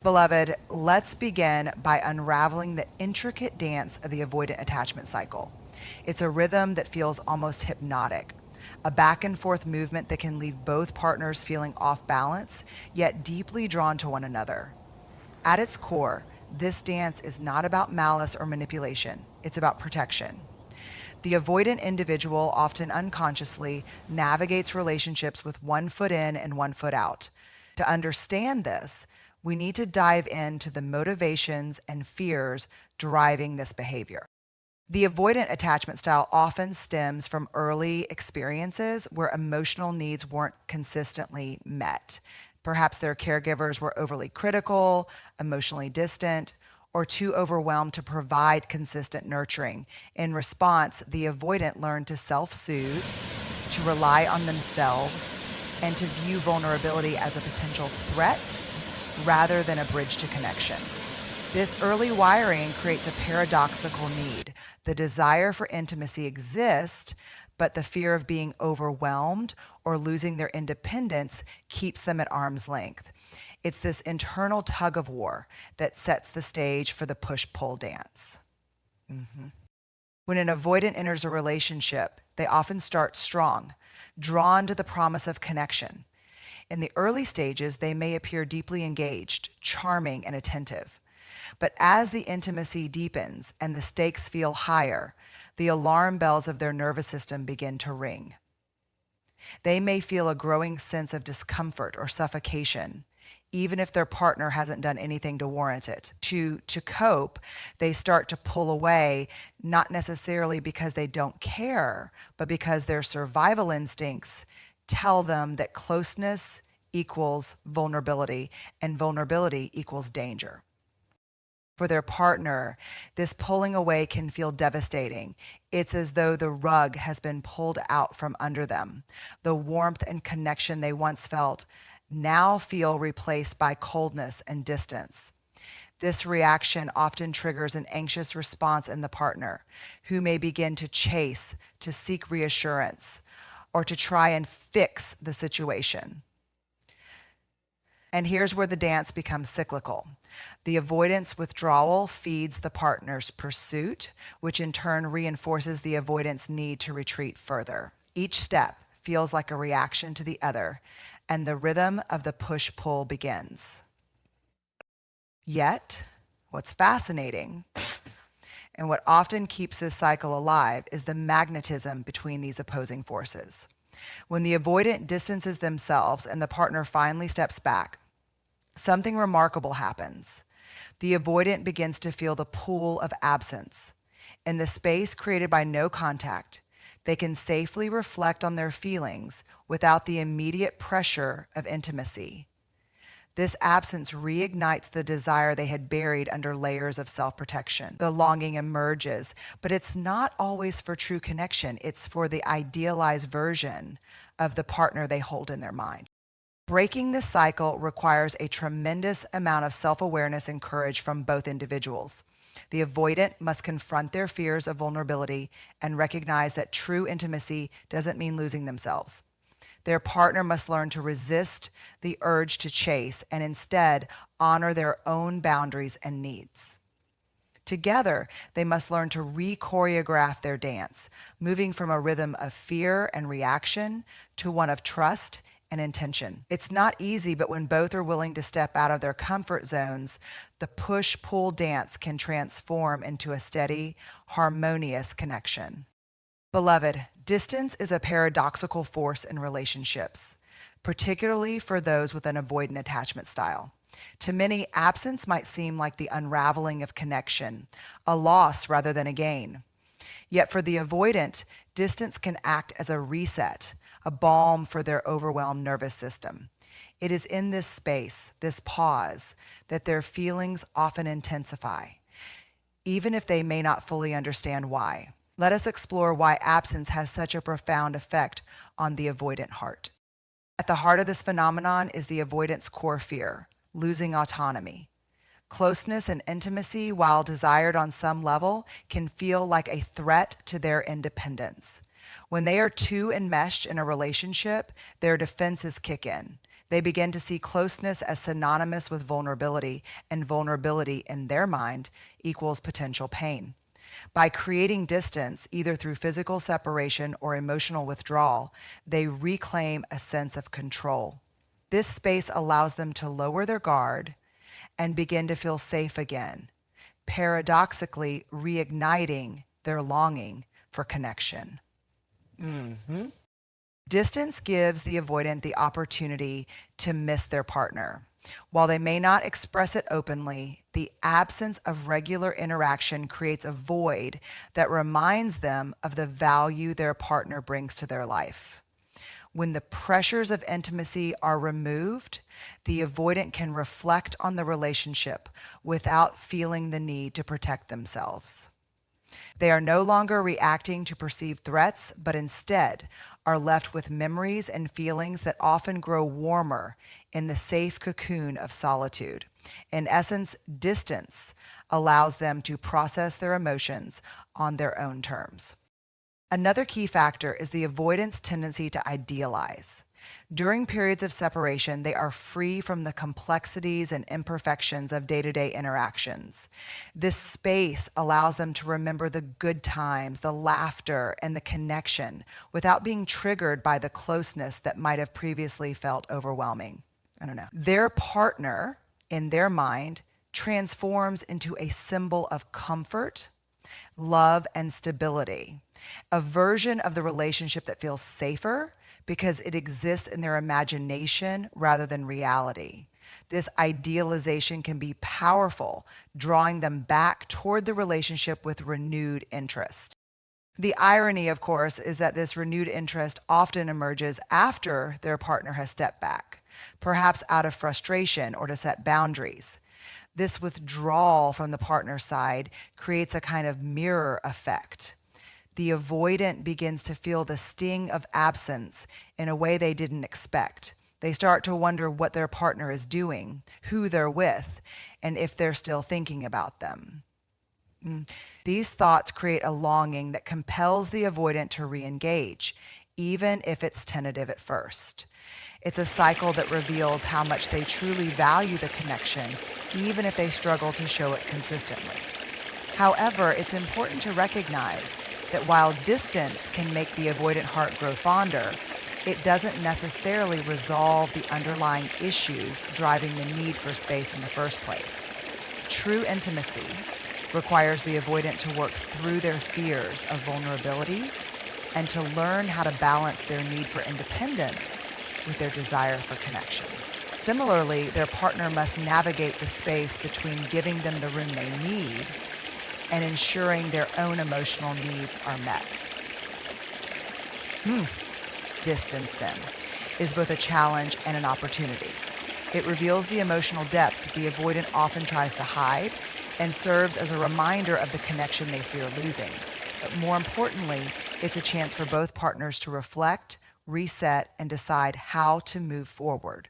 Beloved, let's begin by unraveling the intricate dance of the avoidant attachment cycle. It's a rhythm that feels almost hypnotic, a back and forth movement that can leave both partners feeling off balance, yet deeply drawn to one another. At its core, this dance is not about malice or manipulation, it's about protection. The avoidant individual often unconsciously navigates relationships with one foot in and one foot out. To understand this, we need to dive into the motivations and fears driving this behavior. The avoidant attachment style often stems from early experiences where emotional needs weren't consistently met. Perhaps their caregivers were overly critical, emotionally distant, or too overwhelmed to provide consistent nurturing. In response, the avoidant learned to self-soothe, to rely on themselves, and to view vulnerability as a potential threat rather than a bridge to connection. This early wiring creates a paradoxical need. The desire for intimacy exists, but the fear of being overwhelmed or losing their independence keeps them at arm's length. It's this internal tug of war that sets the stage for the push-pull dance. When an avoidant enters a relationship, they often start strong, drawn to the promise of connection. In the early stages, they may appear deeply engaged, charming, and attentive. But as the intimacy deepens and the stakes feel higher, the alarm bells of their nervous system begin to ring. They may feel a growing sense of discomfort or suffocation, even if their partner hasn't done anything to warrant it. To cope, they start to pull away, not necessarily because they don't care, but because their survival instincts tell them that closeness equals vulnerability, and vulnerability equals danger. For their partner, this pulling away can feel devastating. It's as though the rug has been pulled out from under them. The warmth and connection they once felt now feel replaced by coldness and distance. This reaction often triggers an anxious response in the partner, who may begin to chase, to seek reassurance, or to try and fix the situation. And here's where the dance becomes cyclical. The avoidance withdrawal feeds the partner's pursuit, which in turn reinforces the avoidance need to retreat further. Each step feels like a reaction to the other, and the rhythm of the push-pull begins. Yet, what's fascinating, and what often keeps this cycle alive, is the magnetism between these opposing forces. When the avoidant distances themselves and the partner finally steps back, something remarkable happens. The avoidant begins to feel the pull of absence. In the space created by no contact, they can safely reflect on their feelings without the immediate pressure of intimacy. This absence reignites the desire they had buried under layers of self-protection. The longing emerges, but it's not always for true connection. It's for the idealized version of the partner they hold in their mind. Breaking this cycle requires a tremendous amount of self-awareness and courage from both individuals. The avoidant must confront their fears of vulnerability and recognize that true intimacy doesn't mean losing themselves. Their partner must learn to resist the urge to chase and instead honor their own boundaries and needs. Together, they must learn to re-choreograph their dance, moving from a rhythm of fear and reaction to one of trust and intention. It's not easy, but when both are willing to step out of their comfort zones, the push-pull dance can transform into a steady, harmonious connection. Beloved, distance is a paradoxical force in relationships, particularly for those with an avoidant attachment style. To many, absence might seem like the unraveling of connection, a loss rather than a gain. Yet for the avoidant, distance can act as a reset, a balm for their overwhelmed nervous system. It is in this space, this pause, that their feelings often intensify, even if they may not fully understand why. Let us explore why absence has such a profound effect on the avoidant heart. At the heart of this phenomenon is the avoidant's core fear, losing autonomy. Closeness and intimacy, while desired on some level, can feel like a threat to their independence. When they are too enmeshed in a relationship, their defenses kick in. They begin to see closeness as synonymous with vulnerability, and vulnerability in their mind equals potential pain. By creating distance, either through physical separation or emotional withdrawal, they reclaim a sense of control. This space allows them to lower their guard and begin to feel safe again, paradoxically reigniting their longing for connection. Distance gives the avoidant the opportunity to miss their partner. While they may not express it openly, the absence of regular interaction creates a void that reminds them of the value their partner brings to their life. When the pressures of intimacy are removed, the avoidant can reflect on the relationship without feeling the need to protect themselves. They are no longer reacting to perceived threats, but instead are left with memories and feelings that often grow warmer in the safe cocoon of solitude. In essence, distance allows them to process their emotions on their own terms. Another key factor is the avoidant's tendency to idealize. During periods of separation, they are free from the complexities and imperfections of day-to-day interactions. This space allows them to remember the good times, the laughter, and the connection without being triggered by the closeness that might have previously felt overwhelming. Their partner, in their mind, transforms into a symbol of comfort, love, and stability, a version of the relationship that feels safer because it exists in their imagination rather than reality. This idealization can be powerful, drawing them back toward the relationship with renewed interest. The irony, of course, is that this renewed interest often emerges after their partner has stepped back, perhaps out of frustration or to set boundaries. This withdrawal from the partner's side creates a kind of mirror effect. The avoidant begins to feel the sting of absence in a way they didn't expect. They start to wonder what their partner is doing, who they're with, and if they're still thinking about them. These thoughts create a longing that compels the avoidant to re-engage, even if it's tentative at first. It's a cycle that reveals how much they truly value the connection, even if they struggle to show it consistently. However, it's important to recognize that while distance can make the avoidant heart grow fonder, it doesn't necessarily resolve the underlying issues driving the need for space in the first place. True intimacy requires the avoidant to work through their fears of vulnerability and to learn how to balance their need for independence with their desire for connection. Similarly, their partner must navigate the space between giving them the room they need and ensuring their own emotional needs are met. Distance, then, is both a challenge and an opportunity. It reveals the emotional depth the avoidant often tries to hide and serves as a reminder of the connection they fear losing. But more importantly, it's a chance for both partners to reflect, reset, and decide how to move forward,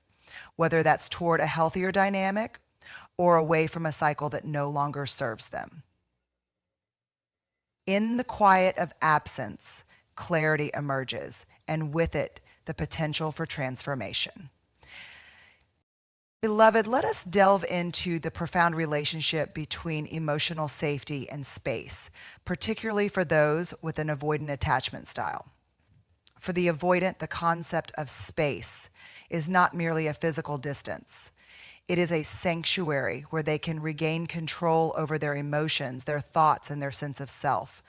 whether that's toward a healthier dynamic or away from a cycle that no longer serves them. In the quiet of absence, clarity emerges, and with it, the potential for transformation. Beloved, let us delve into the profound relationship between emotional safety and space, particularly for those with an avoidant attachment style. For the avoidant, the concept of space is not merely a physical distance. It is a sanctuary where they can regain control over their emotions, their thoughts, and their sense of self.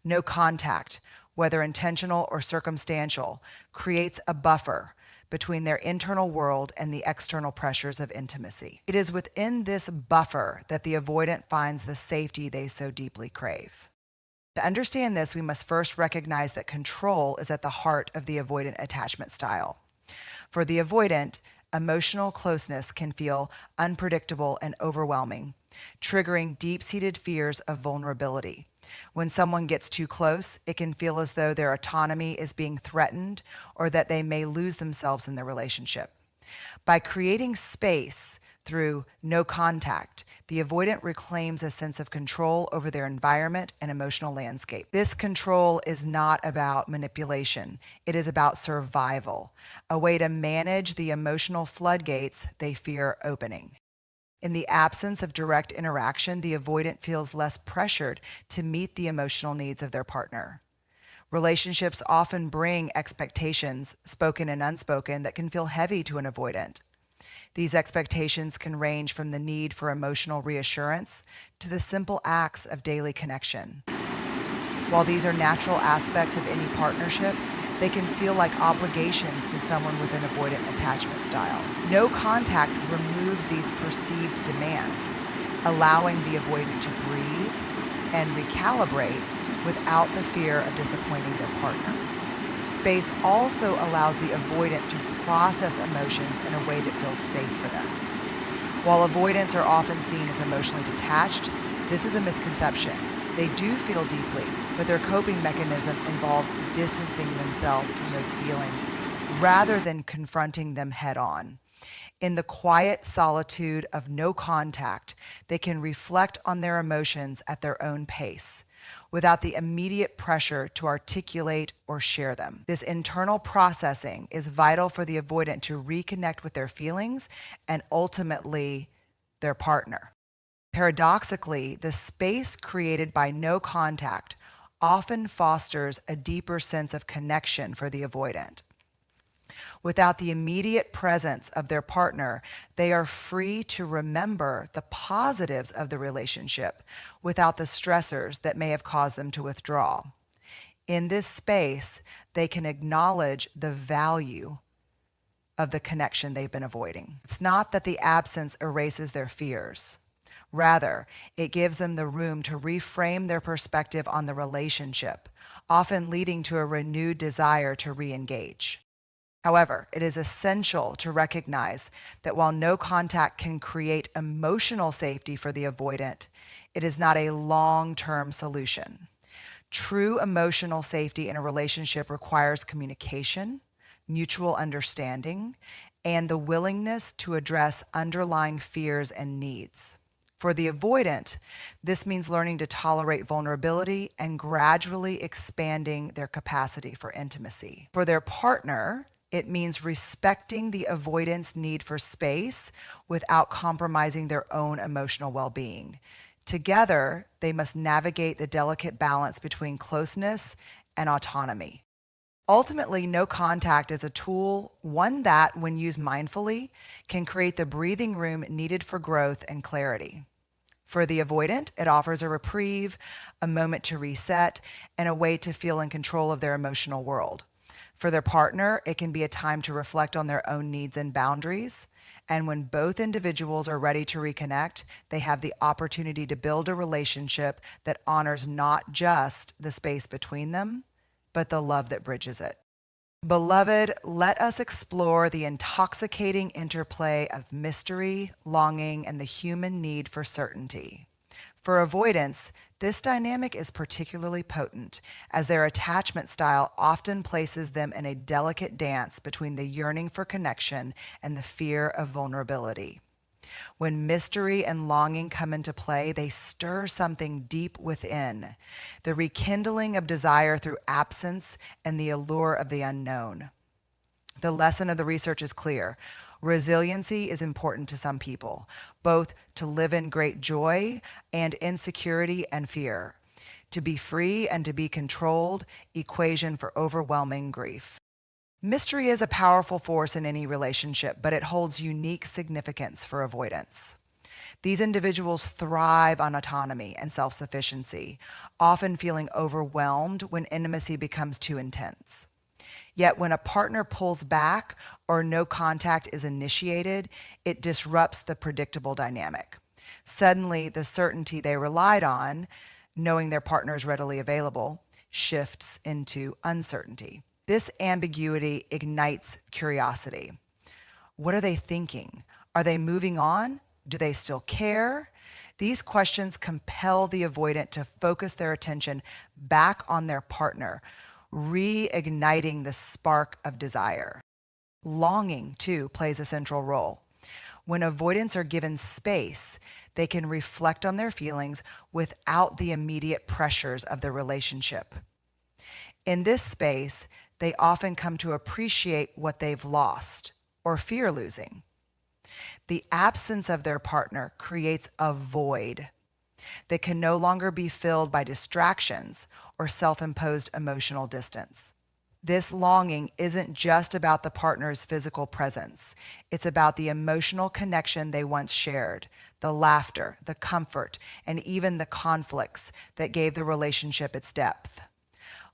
No contact, whether intentional or circumstantial, creates a buffer between their internal world and the external pressures of intimacy. It is within this buffer that the avoidant finds the safety they so deeply crave. To understand this, we must first recognize that control is at the heart of the avoidant attachment style. For the avoidant, emotional closeness can feel unpredictable and overwhelming, triggering deep-seated fears of vulnerability. When someone gets too close, it can feel as though their autonomy is being threatened or that they may lose themselves in the relationship. By creating space through no contact, the avoidant reclaims a sense of control over their environment and emotional landscape. This control is not about manipulation. It is about survival, a way to manage the emotional floodgates they fear opening. In the absence of direct interaction, the avoidant feels less pressured to meet the emotional needs of their partner. Relationships often bring expectations, spoken and unspoken, that can feel heavy to an avoidant. These expectations can range from the need for emotional reassurance to the simple acts of daily connection. While these are natural aspects of any partnership, they can feel like obligations to someone with an avoidant attachment style. No contact removes these perceived demands, allowing the avoidant to breathe and recalibrate without the fear of disappointing their partner. Space also allows the avoidant to process emotions in a way that feels safe for them. While avoidants are often seen as emotionally detached, this is a misconception. They do feel deeply, but their coping mechanism involves distancing themselves from those feelings rather than confronting them head on. In the quiet solitude of no contact, they can reflect on their emotions at their own pace, without the immediate pressure to articulate or share them. This internal processing is vital for the avoidant to reconnect with their feelings and ultimately their partner. Paradoxically, the space created by no contact often fosters a deeper sense of connection for the avoidant. Without the immediate presence of their partner, they are free to remember the positives of the relationship without the stressors that may have caused them to withdraw. In this space, they can acknowledge the value of the connection they've been avoiding. It's not that the absence erases their fears. Rather, it gives them the room to reframe their perspective on the relationship, often leading to a renewed desire to re-engage. However, it is essential to recognize that while no contact can create emotional safety for the avoidant, it is not a long-term solution. True emotional safety in a relationship requires communication, mutual understanding, and the willingness to address underlying fears and needs. For the avoidant, this means learning to tolerate vulnerability and gradually expanding their capacity for intimacy. For their partner, it means respecting the avoidant's need for space without compromising their own emotional well-being. Together, they must navigate the delicate balance between closeness and autonomy. Ultimately, no contact is a tool, one that, when used mindfully, can create the breathing room needed for growth and clarity. For the avoidant, it offers a reprieve, a moment to reset, and a way to feel in control of their emotional world. For their partner, it can be a time to reflect on their own needs and boundaries. And when both individuals are ready to reconnect, they have the opportunity to build a relationship that honors not just the space between them, but the love that bridges it. Beloved, let us explore the intoxicating interplay of mystery, longing, and the human need for certainty. For avoidants, this dynamic is particularly potent, as their attachment style often places them in a delicate dance between the yearning for connection and the fear of vulnerability. When mystery and longing come into play, they stir something deep within, the rekindling of desire through absence and the allure of the unknown. The lesson of the research is clear. Resiliency is important to some people, both to live in great joy and insecurity and fear. To be free and to be controlled, equation for overwhelming grief. Mystery is a powerful force in any relationship, but it holds unique significance for avoidance. These individuals thrive on autonomy and self-sufficiency, often feeling overwhelmed when intimacy becomes too intense. Yet when a partner pulls back or no contact is initiated, it disrupts the predictable dynamic. Suddenly, the certainty they relied on, knowing their partner is readily available, shifts into uncertainty. This ambiguity ignites curiosity. What are they thinking? Are they moving on? Do they still care? These questions compel the avoidant to focus their attention back on their partner, reigniting the spark of desire. Longing, too, plays a central role. When avoidants are given space, They can reflect on their feelings without the immediate pressures of the relationship. In this space, they often come to appreciate what they've lost or fear losing. The absence of their partner creates a void that can no longer be filled by distractions or self-imposed emotional distance. This longing isn't just about the partner's physical presence. It's about the emotional connection they once shared, the laughter, the comfort, and even the conflicts that gave the relationship its depth.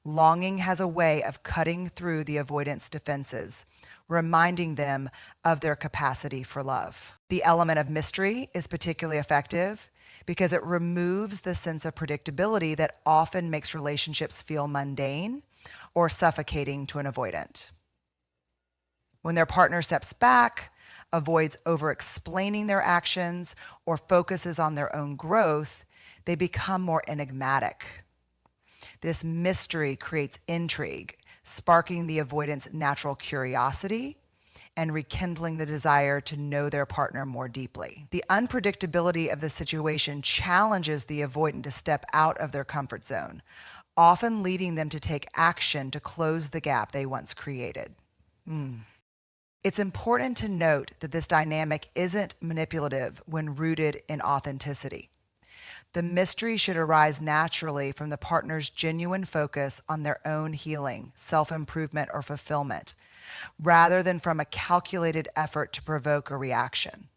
Longing has a way of cutting through the avoidance defenses, reminding them of their capacity for love. The element of mystery is particularly effective because it removes the sense of predictability that often makes relationships feel mundane or suffocating to an avoidant. When their partner steps back, avoids over-explaining their actions, or focuses on their own growth, they become more enigmatic. This mystery creates intrigue, sparking the avoidant's natural curiosity and rekindling the desire to know their partner more deeply. The unpredictability of the situation challenges the avoidant to step out of their comfort zone, often leading them to take action to close the gap they once created. It's important to note that this dynamic isn't manipulative when rooted in authenticity. The mystery should arise naturally from the partner's genuine focus on their own healing, self-improvement, or fulfillment, rather than from a calculated effort to provoke a reaction.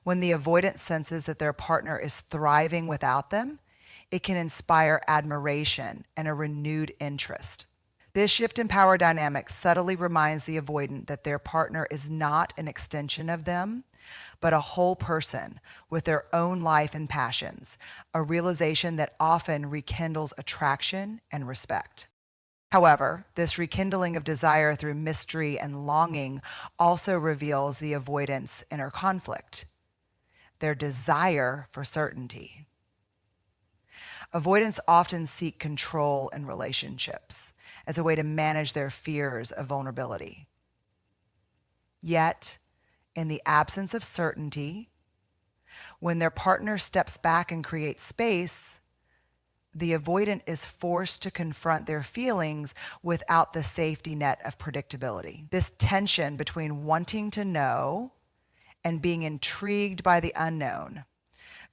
When the avoidant senses that their partner is thriving without them, it can inspire admiration and a renewed interest. This shift in power dynamics subtly reminds the avoidant that their partner is not an extension of them, but a whole person with their own life and passions, a realization that often rekindles attraction and respect. However, this rekindling of desire through mystery and longing also reveals the avoidant's inner conflict, their desire for certainty. Avoidants often seek control in relationships as a way to manage their fears of vulnerability. Yet, in the absence of certainty, when their partner steps back and creates space, the avoidant is forced to confront their feelings without the safety net of predictability. This tension between wanting to know and being intrigued by the unknown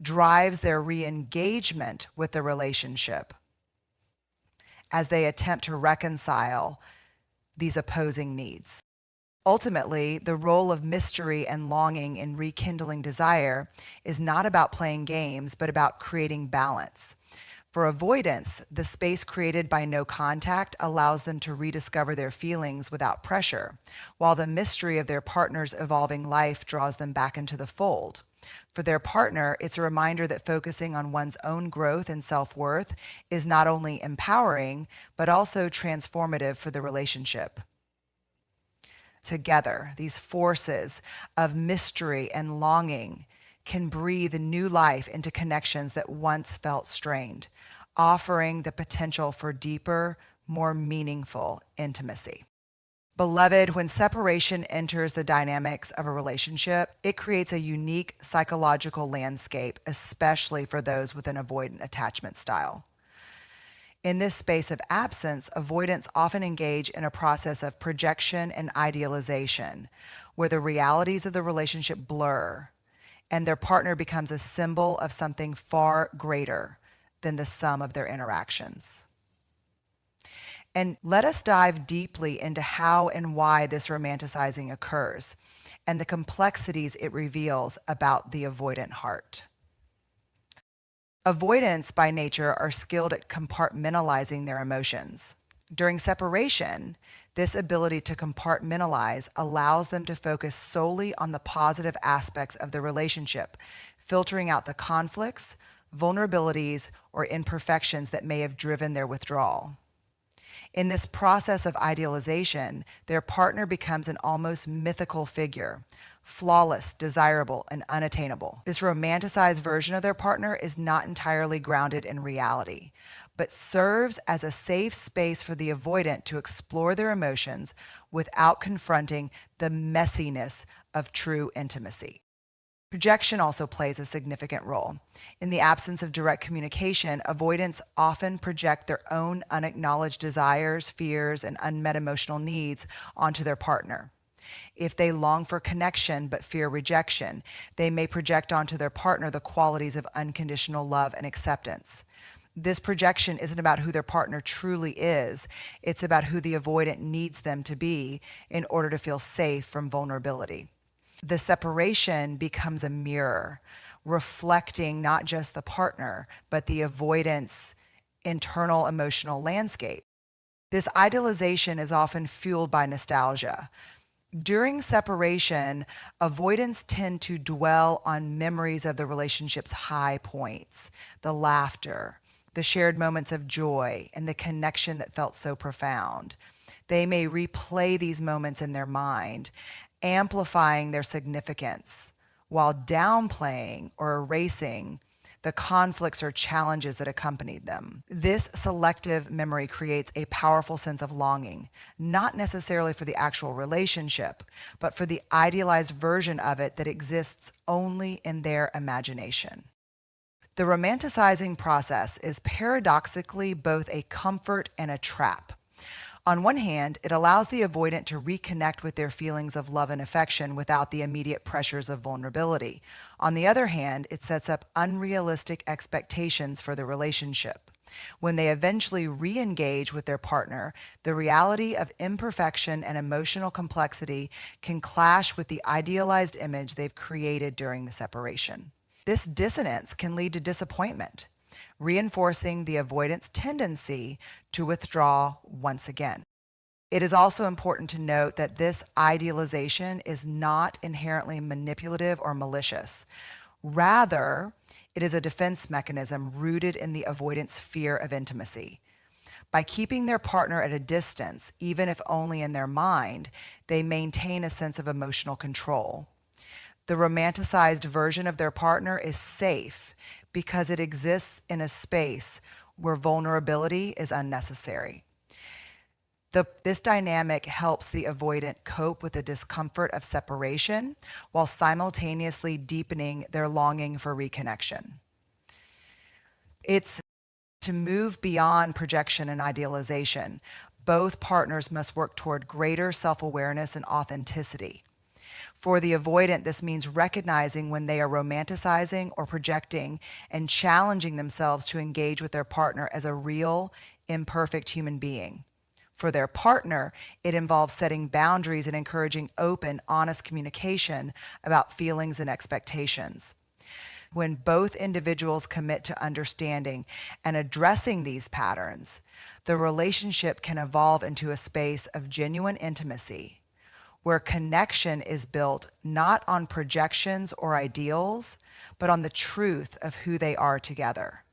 drives their re-engagement with the relationship as they attempt to reconcile these opposing needs. Ultimately, the role of mystery and longing in rekindling desire is not about playing games, but about creating balance. For avoidance, the space created by no contact allows them to rediscover their feelings without pressure, while the mystery of their partner's evolving life draws them back into the fold. For their partner, it's a reminder that focusing on one's own growth and self-worth is not only empowering, but also transformative for the relationship. Together, these forces of mystery and longing can breathe new life into connections that once felt strained, offering the potential for deeper, more meaningful intimacy. Beloved, when separation enters the dynamics of a relationship, it creates a unique psychological landscape, especially for those with an avoidant attachment style. In this space of absence, avoidants often engage in a process of projection and idealization, where the realities of the relationship blur, and their partner becomes a symbol of something far greater than the sum of their interactions. And let us dive deeply into how and why this romanticizing occurs, and the complexities it reveals about the avoidant heart. Avoidants by nature are skilled at compartmentalizing their emotions. During separation, this ability to compartmentalize allows them to focus solely on the positive aspects of the relationship, filtering out the conflicts, vulnerabilities, or imperfections that may have driven their withdrawal. In this process of idealization, their partner becomes an almost mythical figure, flawless, desirable, and unattainable. This romanticized version of their partner is not entirely grounded in reality, but serves as a safe space for the avoidant to explore their emotions without confronting the messiness of true intimacy. Projection also plays a significant role. In the absence of direct communication, avoidants often project their own unacknowledged desires, fears, and unmet emotional needs onto their partner. If they long for connection but fear rejection, they may project onto their partner the qualities of unconditional love and acceptance. This projection isn't about who their partner truly is, it's about who the avoidant needs them to be in order to feel safe from vulnerability. The separation becomes a mirror, reflecting not just the partner, but the avoidant's internal emotional landscape. This idealization is often fueled by nostalgia. During separation, avoidants tend to dwell on memories of the relationship's high points, the laughter, the shared moments of joy, and the connection that felt so profound. They may replay these moments in their mind, amplifying their significance while downplaying or erasing the conflicts or challenges that accompanied them. This selective memory creates a powerful sense of longing, not necessarily for the actual relationship, but for the idealized version of it that exists only in their imagination. The romanticizing process is paradoxically both a comfort and a trap. On one hand, it allows the avoidant to reconnect with their feelings of love and affection without the immediate pressures of vulnerability. On the other hand, it sets up unrealistic expectations for the relationship. When they eventually re-engage with their partner, the reality of imperfection and emotional complexity can clash with the idealized image they've created during the separation. This dissonance can lead to disappointment, reinforcing the avoidant's tendency to withdraw once again. It is also important to note that this idealization is not inherently manipulative or malicious. Rather, it is a defense mechanism rooted in the avoidant's fear of intimacy. By keeping their partner at a distance, even if only in their mind, they maintain a sense of emotional control. The romanticized version of their partner is safe because it exists in a space where vulnerability is unnecessary. This dynamic helps the avoidant cope with the discomfort of separation while simultaneously deepening their longing for reconnection. It's to move beyond projection and idealization. Both partners must work toward greater self-awareness and authenticity. For the avoidant, this means recognizing when they are romanticizing or projecting and challenging themselves to engage with their partner as a real, imperfect human being. For their partner, it involves setting boundaries and encouraging open, honest communication about feelings and expectations. When both individuals commit to understanding and addressing these patterns, the relationship can evolve into a space of genuine intimacy, where connection is built not on projections or ideals, but on the truth of who they are together.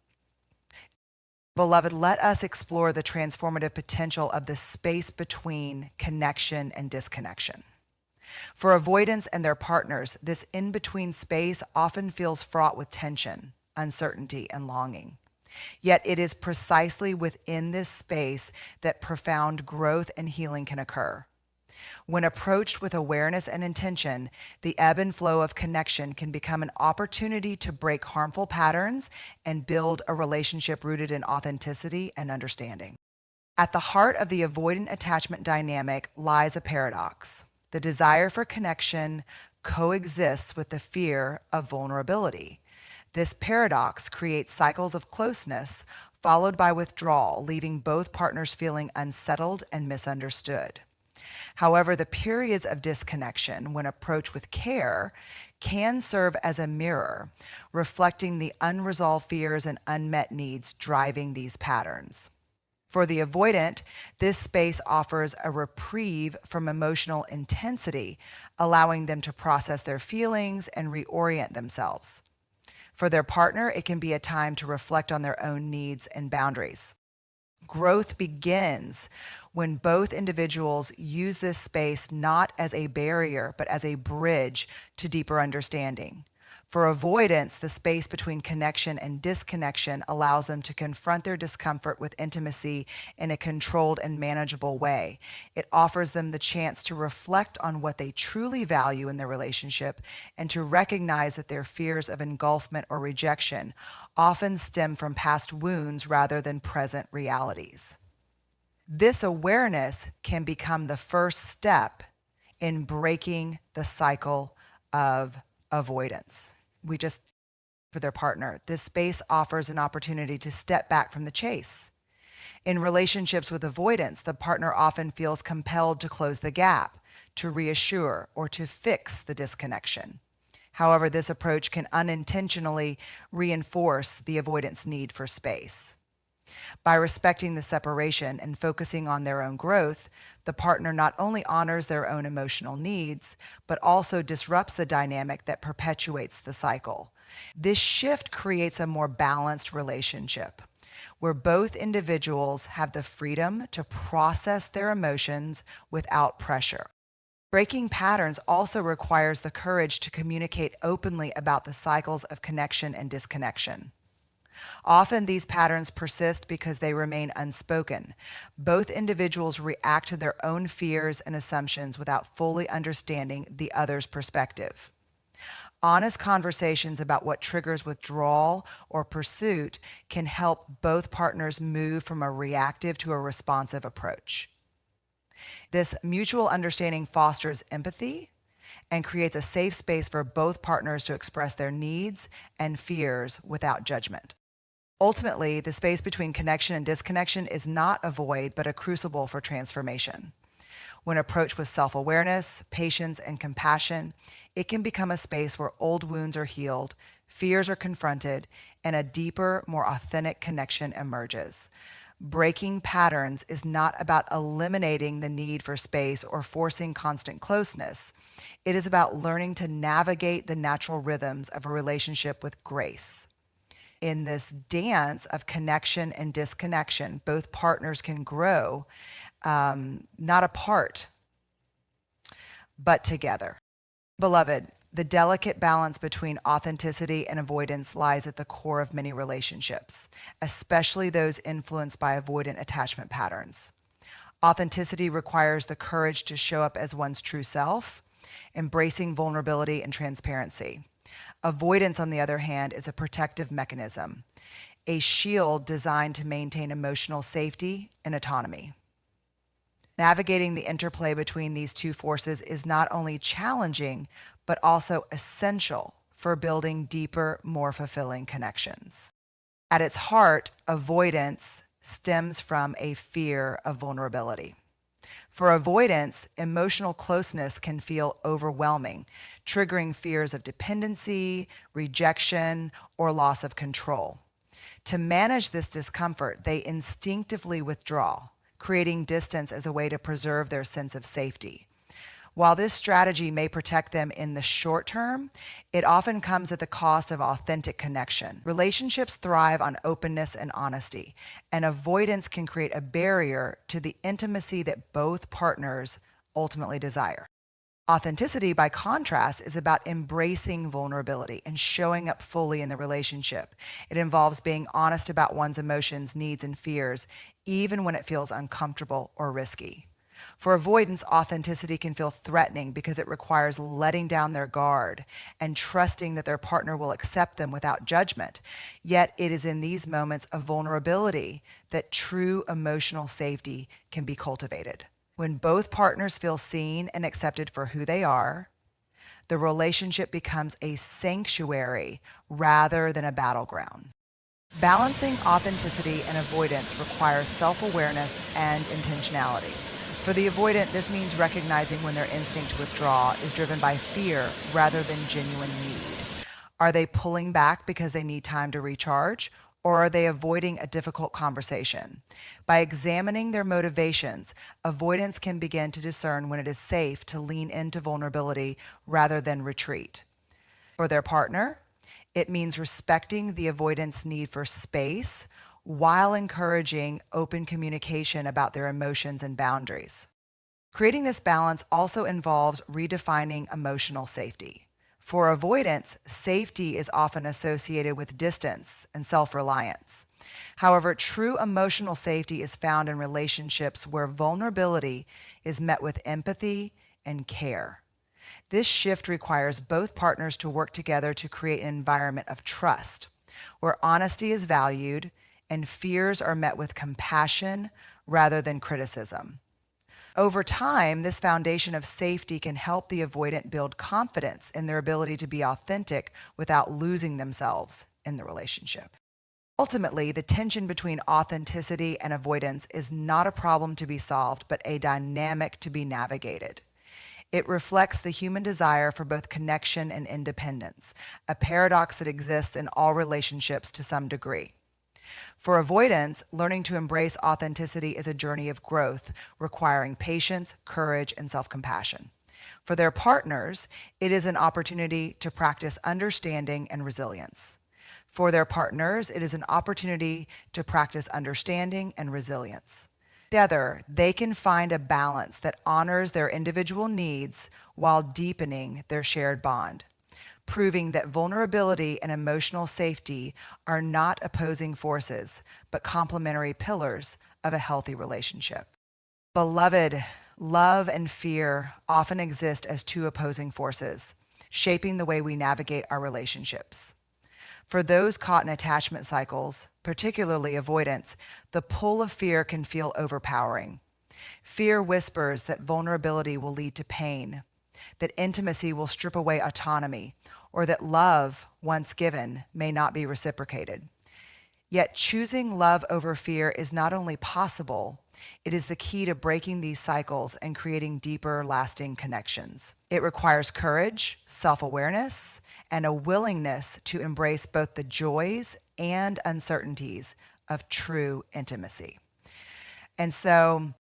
Beloved, let us explore the transformative potential of the space between connection and disconnection. For avoidants and their partners, this in-between space often feels fraught with tension, uncertainty, and longing. Yet it is precisely within this space that profound growth and healing can occur. When approached with awareness and intention, the ebb and flow of connection can become an opportunity to break harmful patterns and build a relationship rooted in authenticity and understanding. At the heart of the avoidant attachment dynamic lies a paradox. The desire for connection coexists with the fear of vulnerability. This paradox creates cycles of closeness followed by withdrawal, leaving both partners feeling unsettled and misunderstood. However, the periods of disconnection, when approached with care, can serve as a mirror, reflecting the unresolved fears and unmet needs driving these patterns. For the avoidant, this space offers a reprieve from emotional intensity, allowing them to process their feelings and reorient themselves. For their partner, it can be a time to reflect on their own needs and boundaries. Growth begins when both individuals use this space not as a barrier, but as a bridge to deeper understanding. For avoidance, the space between connection and disconnection allows them to confront their discomfort with intimacy in a controlled and manageable way. It offers them the chance to reflect on what they truly value in their relationship and to recognize that their fears of engulfment or rejection often stem from past wounds rather than present realities. This awareness can become the first step in breaking the cycle of avoidance. For their partner, this space offers an opportunity to step back from the chase. In relationships with avoidance, the partner often feels compelled to close the gap, to reassure, or to fix the disconnection. However, this approach can unintentionally reinforce the avoidance need for space. By respecting the separation and focusing on their own growth, the partner not only honors their own emotional needs, but also disrupts the dynamic that perpetuates the cycle. This shift creates a more balanced relationship, where both individuals have the freedom to process their emotions without pressure. Breaking patterns also requires the courage to communicate openly about the cycles of connection and disconnection. Often these patterns persist because they remain unspoken. Both individuals react to their own fears and assumptions without fully understanding the other's perspective. Honest conversations about what triggers withdrawal or pursuit can help both partners move from a reactive to a responsive approach. This mutual understanding fosters empathy and creates a safe space for both partners to express their needs and fears without judgment. Ultimately, the space between connection and disconnection is not a void, but a crucible for transformation. When approached with self-awareness, patience, and compassion, it can become a space where old wounds are healed, fears are confronted, and a deeper, more authentic connection emerges. Breaking patterns is not about eliminating the need for space or forcing constant closeness. It is about learning to navigate the natural rhythms of a relationship with grace. In this dance of connection and disconnection, both partners can grow, not apart, but together. Beloved, the delicate balance between authenticity and avoidance lies at the core of many relationships, especially those influenced by avoidant attachment patterns. Authenticity requires the courage to show up as one's true self, embracing vulnerability and transparency. Avoidance, on the other hand, is a protective mechanism, a shield designed to maintain emotional safety and autonomy. Navigating the interplay between these two forces is not only challenging, but also essential for building deeper, more fulfilling connections. At its heart, avoidance stems from a fear of vulnerability. For avoidance, emotional closeness can feel overwhelming, triggering fears of dependency, rejection, or loss of control. To manage this discomfort, they instinctively withdraw, creating distance as a way to preserve their sense of safety. While this strategy may protect them in the short term, it often comes at the cost of authentic connection. Relationships thrive on openness and honesty, and avoidance can create a barrier to the intimacy that both partners ultimately desire. Authenticity, by contrast, is about embracing vulnerability and showing up fully in the relationship. It involves being honest about one's emotions, needs, and fears, even when it feels uncomfortable or risky. For avoidance, authenticity can feel threatening because it requires letting down their guard and trusting that their partner will accept them without judgment. Yet it is in these moments of vulnerability that true emotional safety can be cultivated. When both partners feel seen and accepted for who they are, the relationship becomes a sanctuary rather than a battleground. Balancing authenticity and avoidance requires self-awareness and intentionality. For the avoidant, this means recognizing when their instinct to withdraw is driven by fear rather than genuine need. Are they pulling back because they need time to recharge, or are they avoiding a difficult conversation? By examining their motivations, avoidance can begin to discern when it is safe to lean into vulnerability rather than retreat. For their partner, it means respecting the avoidant's need for space while encouraging open communication about their emotions and boundaries. Creating this balance also involves redefining emotional safety. For avoidants, safety is often associated with distance and self-reliance. However, true emotional safety is found in relationships where vulnerability is met with empathy and care. This shift requires both partners to work together to create an environment of trust, where honesty is valued and fears are met with compassion rather than criticism. Over time, this foundation of safety can help the avoidant build confidence in their ability to be authentic without losing themselves in the relationship. Ultimately, the tension between authenticity and avoidance is not a problem to be solved, but a dynamic to be navigated. It reflects the human desire for both connection and independence, a paradox that exists in all relationships to some degree. For avoidants, learning to embrace authenticity is a journey of growth, requiring patience, courage, and self-compassion. For their partners, it is an opportunity to practice understanding and resilience. For their partners, it is an opportunity to practice understanding and resilience. Together, they can find a balance that honors their individual needs while deepening their shared bond, proving that vulnerability and emotional safety are not opposing forces, but complementary pillars of a healthy relationship. Beloved, love and fear often exist as two opposing forces, shaping the way we navigate our relationships. For those caught in attachment cycles, particularly avoidance, the pull of fear can feel overpowering. Fear whispers that vulnerability will lead to pain, that intimacy will strip away autonomy, or that love, once given, may not be reciprocated. Yet choosing love over fear is not only possible, it is the key to breaking these cycles and creating deeper, lasting connections. It requires courage, self-awareness, and a willingness to embrace both the joys and uncertainties of true intimacy. And so